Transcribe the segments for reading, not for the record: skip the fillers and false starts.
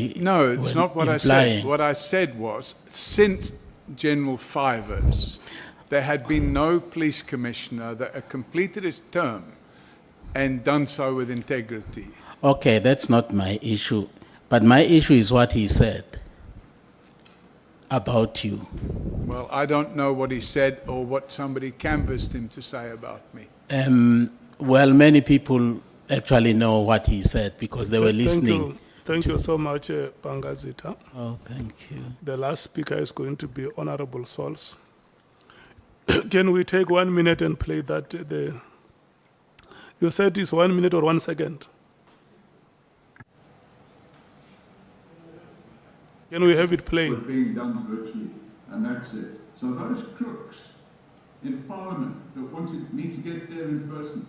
actually No, it's not what I implying? said. What I said was, since General Fivers, there had been no police commissioner that had completed his term and done so with integrity. Okay, that's not my issue. But my issue is what he said about you. Well, I don't know what he said or what somebody canvassed him to say about me. Well, many people actually know what he said because they were listening. Thank you so much, Pangazita. Oh, thank you. The last speaker is going to be Honorable Sauls. Can we take 1 minute and play that? You said it's 1 minute or 1 second. Can we have it playing? Were being done virtually, and that's it. So those crooks in Parliament that wanted me to get there in person,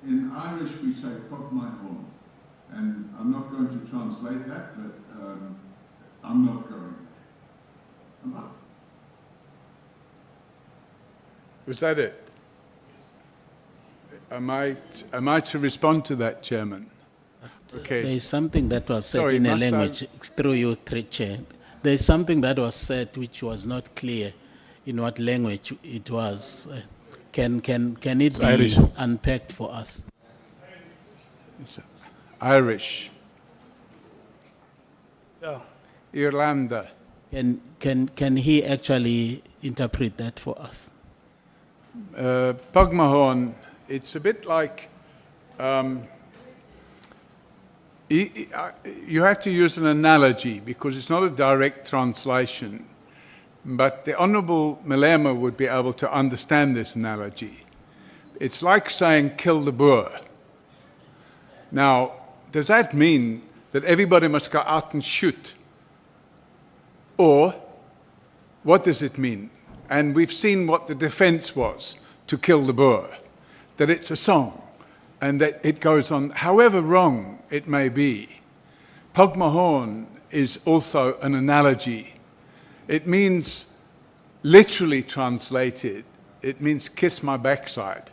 in Irish we say "pop my horn," and I'm not going to translate that, but I'm not going there. Was that it? Am I to respond to that, Chairman? Okay. There is something that was said Sorry, in a must I- language, through you, Chair. There is something that was said which was not clear in what language it was. Can it be Irish. unpacked for us? It's Irish. Yeah. Irlanda. Can he actually interpret that for us? Pugmahon, it's a bit like, you have to use an analogy because it's not a direct translation, but the Honourable Malema would be able to understand this analogy. It's like saying kill the Boer. Now, does that mean that everybody must go out and shoot? Or what does it mean? And we've seen what the defense was to kill the Boer, that it's a song and that it goes on, however wrong it may be. Pugmahon is also an analogy. It means, literally translated, it means kiss my backside.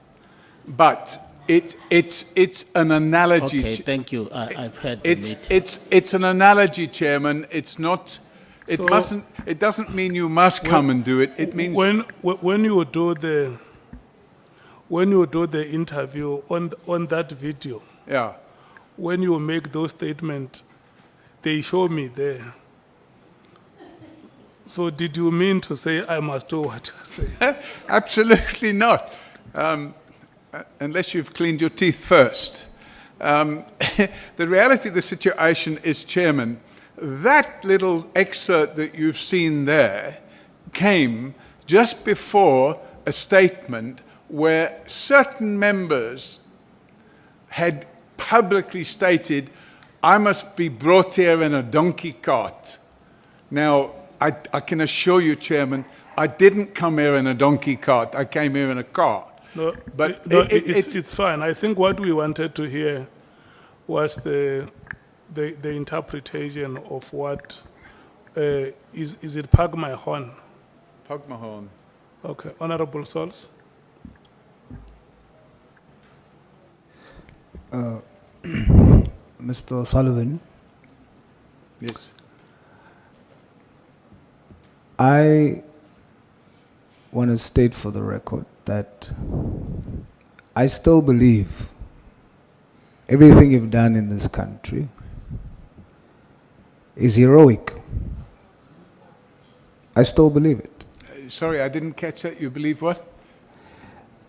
But it's an analogy. Okay, thank you. I've heard It's an analogy, Chairman. It's not. It So- mustn't. It doesn't mean you must come and do it. It means when you do the interview on that video, yeah. when you make those statements, they show me there. So did you mean to say I must do what you say? Absolutely not. Unless you've cleaned your teeth first. The reality of the situation is, Chairman, that little excerpt that you've seen there came just before a statement where certain members had publicly stated, I must be brought here in a donkey cart. Now, I can assure you, Chairman, I didn't come here in a donkey cart. I came here in a car. No, But it's fine. I think what we wanted to hear was the interpretation of what is it Pug my horn? Pugmahon. Okay, Honorable Sauls. Mr. Sullivan, Yes. I want to state for the record that I still believe everything you've done in this country is heroic. I still believe it. Sorry, I didn't catch that. You believe what?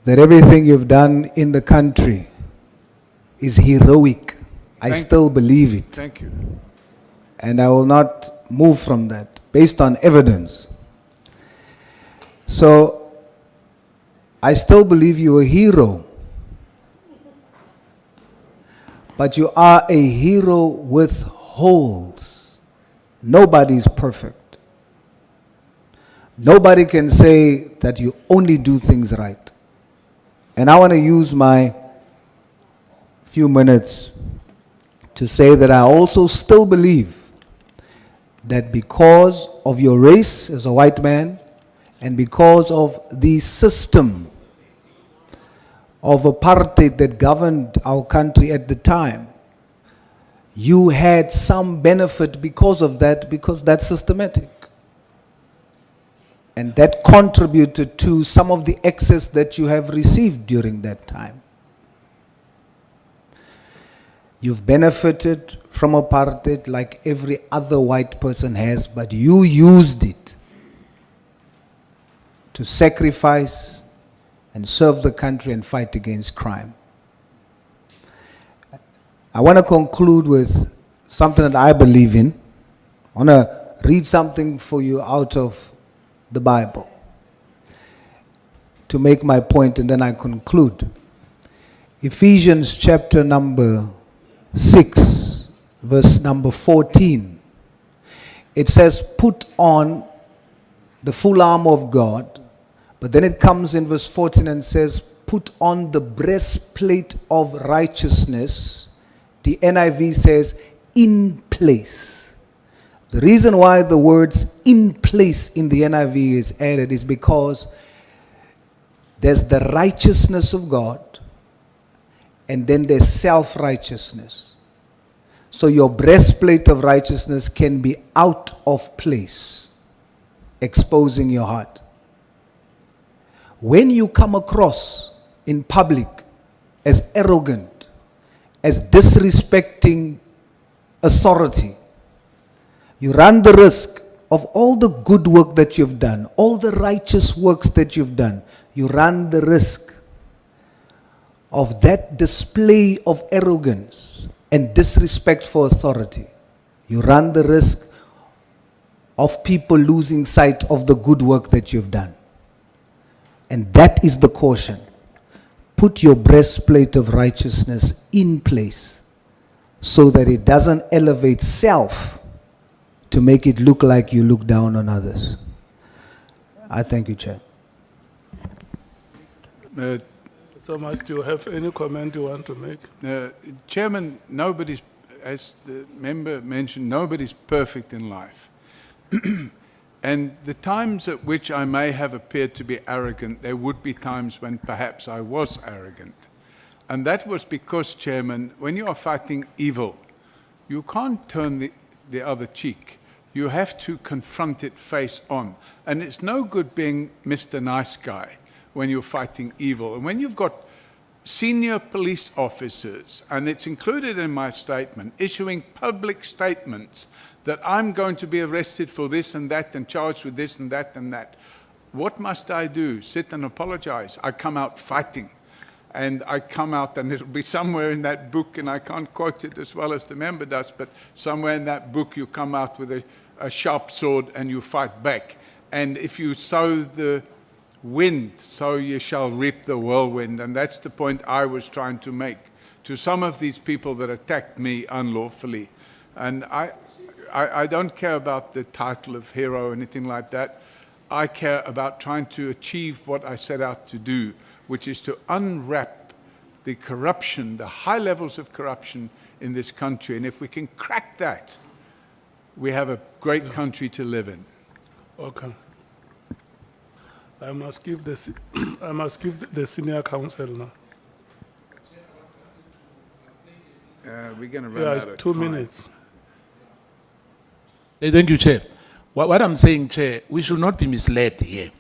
That everything you've done in the country is heroic. I Thank- still believe it. Thank you. And I will not move from that based on evidence. So I still believe you're a hero. But you are a hero with holes. Nobody's perfect. Nobody can say that you only do things right. And I want to use my few minutes to say that I also still believe that because of your race as a white man and because of the system of apartheid that governed our country at the time, you had some benefit because of that, because that's systematic. And that contributed to some of the excess that you have received during that time. You've benefited from apartheid like every other white person has, but you used it to sacrifice and serve the country and fight against crime. I want to conclude with something that I believe in. I want to read something for you out of the Bible to make my point, and then I conclude. Ephesians chapter number 6, verse number 14. It says, put on the full armor of God. But then it comes in verse 14 and says, put on the breastplate of righteousness. The NIV says, in place. The reason why the words in place in the NIV is added is because there's the righteousness of God, and then there's self-righteousness. So your breastplate of righteousness can be out of place, exposing your heart. When you come across in public as arrogant, as disrespecting authority, you run the risk of all the good work that you've done, all the righteous works that you've done, you run the risk of that display of arrogance and disrespect for authority. You run the risk of people losing sight of the good work that you've done. And that is the caution. Put your breastplate of righteousness in place so that it doesn't elevate self to make it look like you look down on others. I thank you, Chair. So much. Do you have any comment you want to make? Chairman, nobody's, as the member mentioned, nobody's perfect in life. And the times at which I may have appeared to be arrogant, there would be times when perhaps I was arrogant. And that was because, Chairman, when you are fighting evil, you can't turn the other cheek. You have to confront it face on. And it's no good being Mr. Nice Guy when you're fighting evil. And when you've got senior police officers, and it's included in my statement, issuing public statements that I'm going to be arrested for this and that and charged with this and that and that. What must I do? Sit and apologize? I come out fighting. And I come out, and it'll be somewhere in that book, and I can't quote it as well as the member does, but somewhere in that book you come out with a sharp sword and you fight back. And if you sow the wind, so you shall reap the whirlwind. And that's the point I was trying to make to some of these people that attacked me unlawfully. And I don't care about the title of hero or anything like that. I care about trying to achieve what I set out to do, which is to unwrap the corruption, the high levels of corruption in this country. And if we can crack that, we have a great country to live in. Okay. I must give the senior counsel now. We're going to run out of Yeah, time. 2 minutes. Thank you, Chair. What I'm saying, Chair, we should not be misled here.